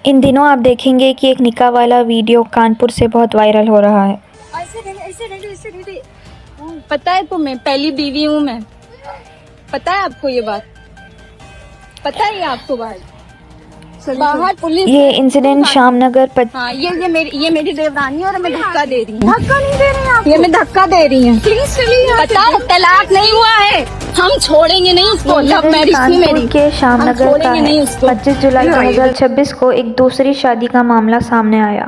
ان دنوں آپ دیکھیں گے کہ ایک نکاح والا ویڈیو کانپور سے بہت وائرل ہو رہا ہے۔ پتہ ہے تمہیں پہلی بیوی ہوں میں، پتہ ہے آپ کو یہ بات، پتہ ہے آپ کو بات؟ باہر پولیس یہ انسیڈنٹ شام نگر ہاں یہ میری دیورانی اور میں دھکا دے رہی ہوں، دھکا نہیں دے رہی آپ، یہ میں دھکا دے رہی ہوں، پلیز چلیے، پتہ ہے طلاق نہیں ہوا ہے، ہم چھوڑیں گے نہیں اس کو، لو میرج تھی میری، کے شام ہم نگر چھوڑیں کا گے ہے۔ نہیں اس کو۔ 25 جولائی 2026 کو ایک دوسری شادی کا معاملہ سامنے آیا۔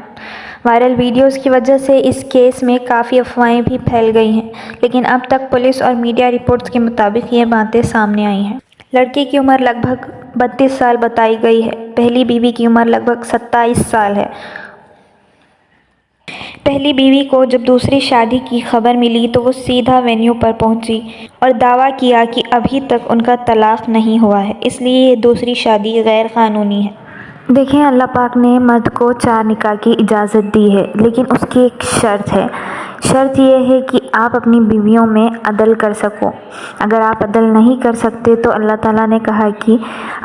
وائرل ویڈیوز کی وجہ سے اس کیس میں کافی افواہیں بھی پھیل گئی ہیں، لیکن اب تک پولیس اور میڈیا رپورٹس کے مطابق یہ باتیں سامنے آئی ہیں۔ لڑکی کی عمر لگ بھگ 32 سال بتائی گئی ہے۔ پہلی بیوی کی عمر لگ بھگ 27 سال ہے۔ پہلی بیوی کو جب دوسری شادی کی خبر ملی تو وہ سیدھا وینیو پر پہنچی اور دعویٰ کیا کہ ابھی تک ان کا طلاق نہیں ہوا ہے، اس لیے یہ دوسری شادی غیر قانونی ہے۔ دیکھیں، اللہ پاک نے مرد کو 4 نکاح کی اجازت دی ہے، لیکن اس کی ایک شرط ہے۔ شرط یہ ہے کہ آپ اپنی بیویوں میں عدل کر سکو۔ اگر آپ عدل نہیں کر سکتے تو اللہ تعالیٰ نے کہا کہ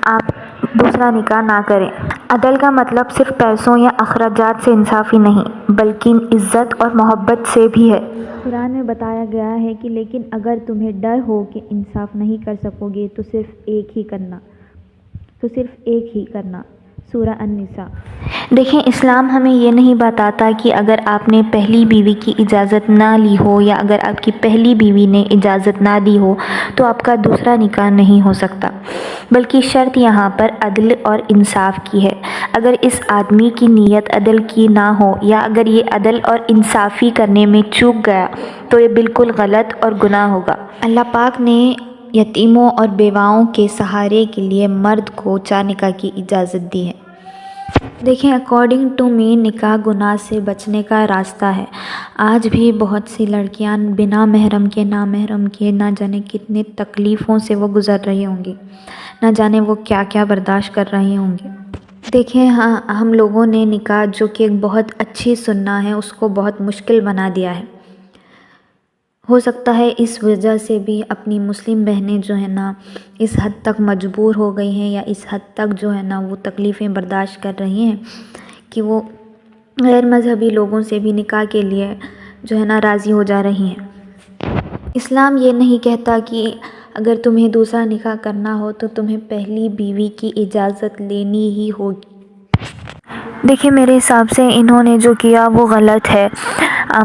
آپ دوسرا نکاح نہ کریں۔ عدل کا مطلب صرف پیسوں یا اخراجات سے انصافی نہیں، بلکہ عزت اور محبت سے بھی ہے۔ قرآن میں بتایا گیا ہے کہ لیکن اگر تمہیں ڈر ہو کہ انصاف نہیں کر سکو گے تو صرف ایک ہی کرنا۔ سورہ النساء۔ دیکھیں، اسلام ہمیں یہ نہیں بتاتا کہ اگر آپ نے پہلی بیوی کی اجازت نہ لی ہو یا اگر آپ کی پہلی بیوی نے اجازت نہ دی ہو تو آپ کا دوسرا نکاح نہیں ہو سکتا، بلکہ شرط یہاں پر عدل اور انصاف کی ہے۔ اگر اس آدمی کی نیت عدل کی نہ ہو یا اگر یہ عدل اور انصافی کرنے میں چوک گیا تو یہ بالکل غلط اور گناہ ہوگا۔ اللہ پاک نے یتیموں اور بیواؤں کے سہارے کے لیے مرد کو 4 نکاح کی اجازت دی ہے۔ دیکھیں، اکارڈنگ ٹو می نکاح گناہ سے بچنے کا راستہ ہے۔ آج بھی بہت سی لڑکیاں بنا محرم کے نامحرم کے نہ جانے کتنے تکلیفوں سے وہ گزر رہی ہوں گی، نہ جانے وہ کیا کیا برداشت کر رہی ہوں گی۔ دیکھیں، ہم لوگوں نے نکاح جو کہ ایک بہت اچھی سنت ہے اس کو بہت مشکل بنا دیا ہے۔ ہو سکتا ہے اس وجہ سے بھی اپنی مسلم بہنیں جو ہے نا اس حد تک مجبور ہو گئی ہیں یا اس حد تک جو ہے نا وہ تکلیفیں برداشت کر رہی ہیں کہ وہ غیر مذہبی لوگوں سے بھی نکاح کے لیے جو ہے نا راضی ہو جا رہی ہیں۔ اسلام یہ نہیں کہتا کہ اگر تمہیں دوسرا نکاح کرنا ہو تو تمہیں پہلی بیوی کی اجازت لینی ہی ہوگی۔ دیکھیں، میرے حساب سے انہوں نے جو کیا وہ غلط ہے۔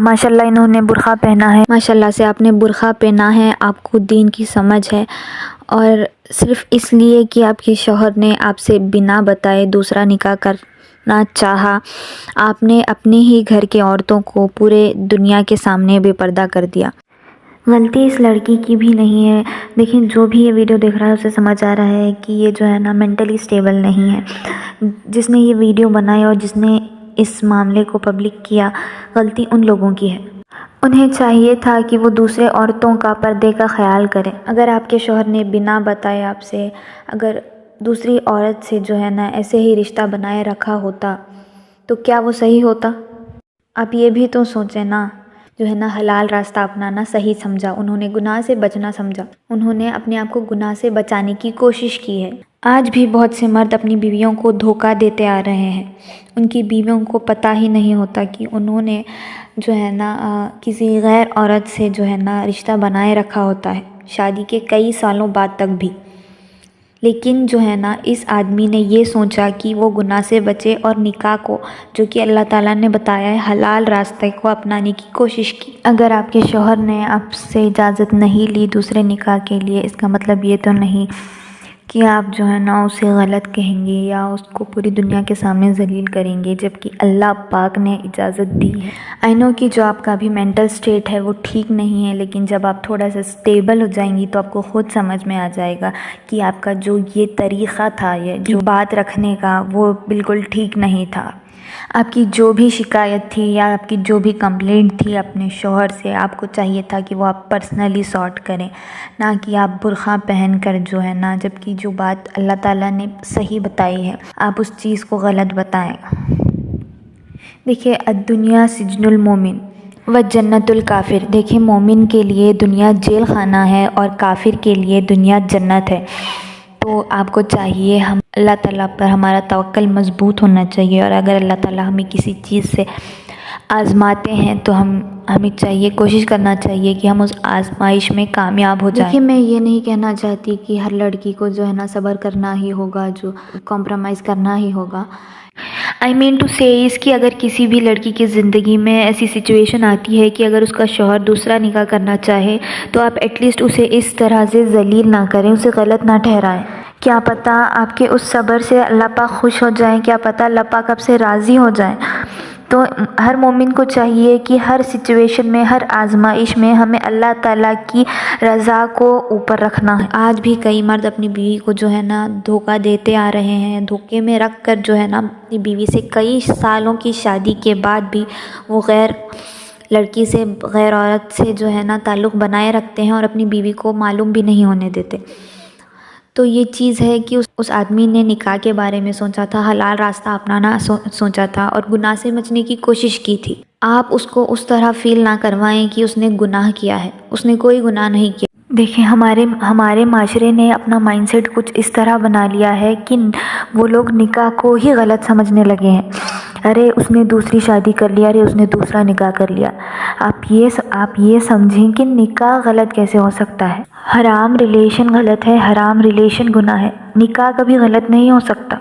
ماشاءاللہ انہوں نے برقع پہنا ہے، ماشاءاللہ سے آپ نے برقع پہنا ہے، آپ کو دین کی سمجھ ہے، اور صرف اس لیے کہ آپ کے شوہر نے آپ سے بنا بتائے دوسرا نکاح کرنا چاہا، آپ نے اپنے ہی گھر کے عورتوں کو پورے دنیا کے سامنے بے پردہ کر دیا۔ غلطی اس لڑکی کی بھی نہیں ہے۔ دیکھیں، جو بھی یہ ویڈیو دیکھ رہا ہے اسے سمجھ آ رہا ہے کہ یہ جو ہے نا مینٹلی سٹیبل نہیں ہے۔ جس نے یہ ویڈیو بنائی اور جس نے اس معاملے کو پبلک کیا، غلطی ان لوگوں کی ہے۔ انہیں چاہیے تھا کہ وہ دوسرے عورتوں کا پردے کا خیال کریں۔ اگر آپ کے شوہر نے بنا بتائے آپ سے اگر دوسری عورت سے جو ہے نا ایسے ہی رشتہ بنائے رکھا ہوتا تو کیا وہ صحیح ہوتا؟ آپ یہ بھی تو سوچیں نا، جو ہے نا حلال راستہ اپنانا صحیح سمجھا، انہوں نے گناہ سے بچنا سمجھا، انہوں نے اپنے آپ کو گناہ سے بچانے کی کوشش کی ہے۔ آج بھی بہت سے مرد اپنی بیویوں کو دھوکہ دیتے آ رہے ہیں۔ ان کی بیویوں کو پتہ ہی نہیں ہوتا کہ انہوں نے جو ہے نا کسی غیر عورت سے جو ہے نا رشتہ بنائے رکھا ہوتا ہے، شادی کے کئی سالوں بعد تک بھی۔ لیکن جو ہے نا اس آدمی نے یہ سوچا کہ وہ گناہ سے بچے اور نکاح کو، جو کہ اللہ تعالیٰ نے بتایا ہے، حلال راستے کو اپنانے کی کوشش کی۔ اگر آپ کے شوہر نے آپ سے اجازت نہیں لی دوسرے نکاح کے لیے، اس کا مطلب یہ تو نہیں کہ آپ جو ہے نا اسے غلط کہیں گے یا اس کو پوری دنیا کے سامنے ذلیل کریں گے، جبکہ اللہ پاک نے اجازت دی ہے۔ آئی نو کہ جو آپ کا بھی مینٹل سٹیٹ ہے وہ ٹھیک نہیں ہے، لیکن جب آپ تھوڑا سا سٹیبل ہو جائیں گی تو آپ کو خود سمجھ میں آ جائے گا کہ آپ کا جو یہ طریقہ تھا، یہ جو بات رکھنے کا، وہ بالکل ٹھیک نہیں تھا۔ آپ کی جو بھی شکایت تھی یا آپ کی جو بھی کمپلینٹ تھی اپنے شوہر سے، آپ کو چاہیے تھا کہ وہ آپ پرسنلی سارٹ کریں، نہ کہ آپ برقع پہن کر جو ہے نا، جبکہ جو بات اللہ تعالیٰ نے صحیح بتائی ہے آپ اس چیز کو غلط بتائیں۔ دیکھیے، الدنیا سجن المومن وجنت الکافر۔ دیکھیں، مومن کے لیے دنیا جیل خانہ ہے اور کافر کے لیے دنیا جنت ہے۔ تو تو آپ کو چاہیے ہم اللہ تعالیٰ پر ہمارا توکل مضبوط ہونا چاہیے، اور اگر اللہ تعالیٰ ہمیں کسی چیز سے آزماتے ہیں تو ہمیں چاہیے، کوشش کرنا چاہیے کہ ہم اس آزمائش میں کامیاب ہو جائیں۔ دیکھیے میں یہ نہیں کہنا چاہتی کہ ہر لڑکی کو جو ہے نا صبر کرنا ہی ہوگا، جو کمپرومائز کرنا ہی ہوگا۔ I mean to say اس کہ اگر کسی بھی لڑکی کی زندگی میں ایسی سچویشن آتی ہے کہ اگر اس کا شوہر دوسرا نکاح کرنا چاہے تو آپ ایٹ لیسٹ اسے اس طرح سے ذلیل نہ کریں، اسے غلط نہ ٹھہرائیں۔ کیا پتہ آپ کے اس صبر سے اللہ پاک خوش ہو جائیں، کیا پتہ اللہ پاک آپ سے راضی ہو جائیں۔ تو ہر مومن کو چاہیے کہ ہر سچویشن میں، ہر آزمائش میں ہمیں اللہ تعالیٰ کی رضا کو اوپر رکھنا ہے۔ آج بھی کئی مرد اپنی بیوی کو جو ہے نا دھوکہ دیتے آ رہے ہیں، دھوکے میں رکھ کر جو ہے نا اپنی بیوی سے کئی سالوں کی شادی کے بعد بھی وہ غیر لڑکی سے، غیر عورت سے جو ہے نا تعلق بنائے رکھتے ہیں اور اپنی بیوی کو معلوم بھی نہیں ہونے دیتے۔ تو یہ چیز ہے کہ اس آدمی نے نکاح کے بارے میں سوچا تھا، حلال راستہ اپنانا سوچا تھا اور گناہ سے بچنے کی کوشش کی تھی۔ آپ اس کو اس طرح فیل نہ کروائیں کہ اس نے گناہ کیا ہے، اس نے کوئی گناہ نہیں کیا۔ دیکھیں ہمارے معاشرے نے اپنا مائنڈ سیٹ کچھ اس طرح بنا لیا ہے کہ وہ لوگ نکاح کو ہی غلط سمجھنے لگے ہیں۔ ارے اس نے دوسری شادی کر لیا، ارے اس نے دوسرا نکاح کر لیا۔ آپ یہ سمجھیں کہ نکاح غلط کیسے ہو سکتا ہے؟ حرام ریلیشن غلط ہے، حرام ریلیشن گناہ ہے، نکاح کبھی غلط نہیں ہو سکتا۔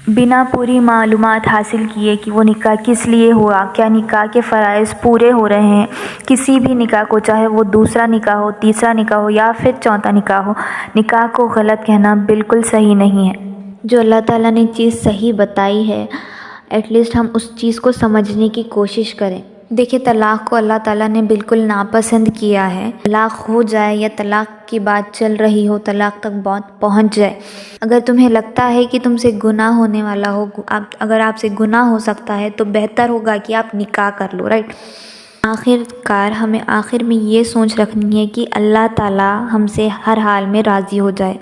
بنا پوری معلومات حاصل کیے کہ وہ نکاح کس لیے ہوا، کیا نکاح کے فرائض پورے ہو رہے ہیں، کسی بھی نکاح کو، چاہے وہ دوسرا نکاح ہو، تیسرا نکاح ہو یا پھر چوتھا نکاح ہو، نکاح کو غلط کہنا بالکل صحیح نہیں ہے۔ جو اللہ تعالیٰ نے چیز صحیح بتائی ہے ایٹ لیسٹ ہم اس چیز کو سمجھنے کی کوشش کریں۔ دیکھیں طلاق کو اللہ تعالیٰ نے بالکل ناپسند کیا ہے۔ طلاق ہو جائے یا طلاق کی بات چل رہی ہو، طلاق تک بات پہنچ جائے، اگر تمہیں لگتا ہے کہ تم سے گناہ ہونے والا ہو، اگر آپ سے گناہ ہو سکتا ہے تو بہتر ہوگا کہ آپ نکاح کر لو، رائٹ؟ ہمیں آخر میں یہ سوچ رکھنی ہے کہ اللہ تعالیٰ ہم سے ہر حال میں راضی ہو جائے،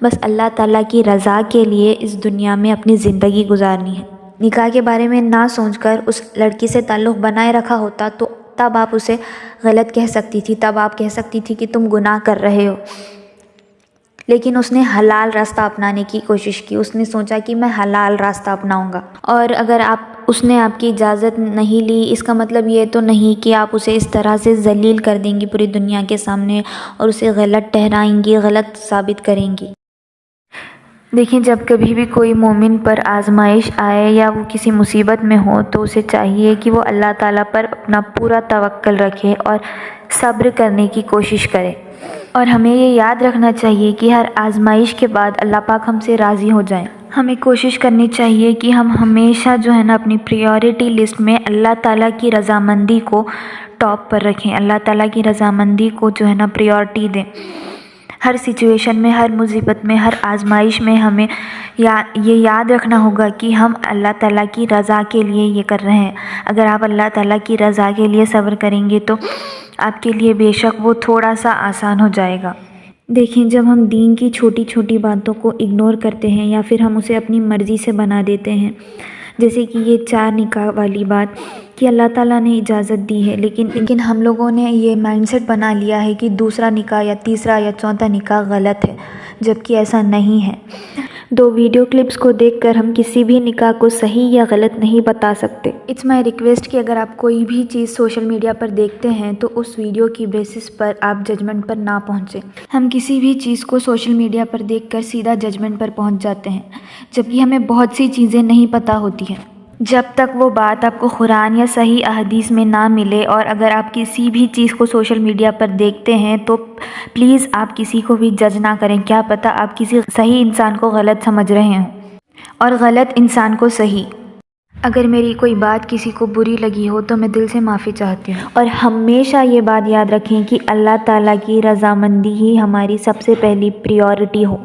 بس اللہ تعالیٰ کی رضا کے لیے اس دنیا میں اپنی زندگی گزارنی ہے۔ نکاح کے بارے میں نہ سوچ کر اس لڑکی سے تعلق بنائے رکھا ہوتا تو تب آپ اسے غلط کہہ سکتی تھی، تب آپ کہہ سکتی تھی کہ تم گناہ کر رہے ہو، لیکن اس نے حلال راستہ اپنانے کی کوشش کی، اس نے سوچا کہ میں حلال راستہ اپناؤں گا۔ اور اگر اس نے آپ کی اجازت نہیں لی، اس کا مطلب یہ تو نہیں کہ آپ اسے اس طرح سے ذلیل کر دیں گی پوری دنیا کے سامنے اور اسے غلط ٹھہرائیں گی، غلط ثابت کریں گی۔ دیکھیں جب کبھی بھی کوئی مومن پر آزمائش آئے یا وہ کسی مصیبت میں ہو تو اسے چاہیے کہ وہ اللہ تعالیٰ پر اپنا پورا توکل رکھے اور صبر کرنے کی کوشش کرے، اور ہمیں یہ یاد رکھنا چاہیے کہ ہر آزمائش کے بعد اللہ پاک ہم سے راضی ہو جائیں۔ ہمیں کوشش کرنی چاہیے کہ ہم ہمیشہ جو ہے نا اپنی پریورٹی لسٹ میں اللہ تعالیٰ کی رضامندی کو ٹاپ پر رکھیں، اللہ تعالیٰ کی رضامندی کو جو ہے نا پریورٹی دیں۔ ہر سچویشن میں، ہر مصیبت میں، ہر آزمائش میں ہمیں یہ یاد رکھنا ہوگا کہ ہم اللہ تعالیٰ کی رضا کے لیے یہ کر رہے ہیں۔ اگر آپ اللہ تعالیٰ کی رضا کے لیے صبر کریں گے تو آپ کے لیے بے شک وہ تھوڑا سا آسان ہو جائے گا۔ دیکھیں جب ہم دین کی چھوٹی چھوٹی باتوں کو اگنور کرتے ہیں یا پھر ہم اسے اپنی مرضی سے بنا دیتے ہیں، جیسے کہ یہ 4 نکاح والی بات کہ اللہ تعالیٰ نے اجازت دی ہے، لیکن ہم لوگوں نے یہ مائنڈ سیٹ بنا لیا ہے کہ دوسرا نکاح یا تیسرا یا چوتھا نکاح غلط ہے، جبکہ ایسا نہیں ہے۔ 2 ویڈیو کلپس کو دیکھ کر ہم کسی بھی نکاح کو صحیح یا غلط نہیں بتا سکتے۔ اٹس مائی ریکویسٹ کہ اگر آپ کوئی بھی چیز سوشل میڈیا پر دیکھتے ہیں تو اس ویڈیو کی بیسس پر آپ ججمنٹ پر نہ پہنچیں۔ ہم کسی بھی چیز کو سوشل میڈیا پر دیکھ کر سیدھا ججمنٹ پر پہنچ جاتے ہیں، جبکہ ہمیں بہت سی چیزیں نہیں پتہ ہوتی ہیں۔ جب تک وہ بات آپ کو قرآن یا صحیح احادیث میں نہ ملے، اور اگر آپ کسی بھی چیز کو سوشل میڈیا پر دیکھتے ہیں تو پلیز آپ کسی کو بھی جج نہ کریں، کیا پتہ آپ کسی صحیح انسان کو غلط سمجھ رہے ہوں اور غلط انسان کو صحیح۔ اگر میری کوئی بات کسی کو بری لگی ہو تو میں دل سے معافی چاہتی ہوں، اور ہمیشہ یہ بات یاد رکھیں کہ اللہ تعالیٰ کی رضامندی ہی ہماری سب سے پہلی پریورٹی ہو۔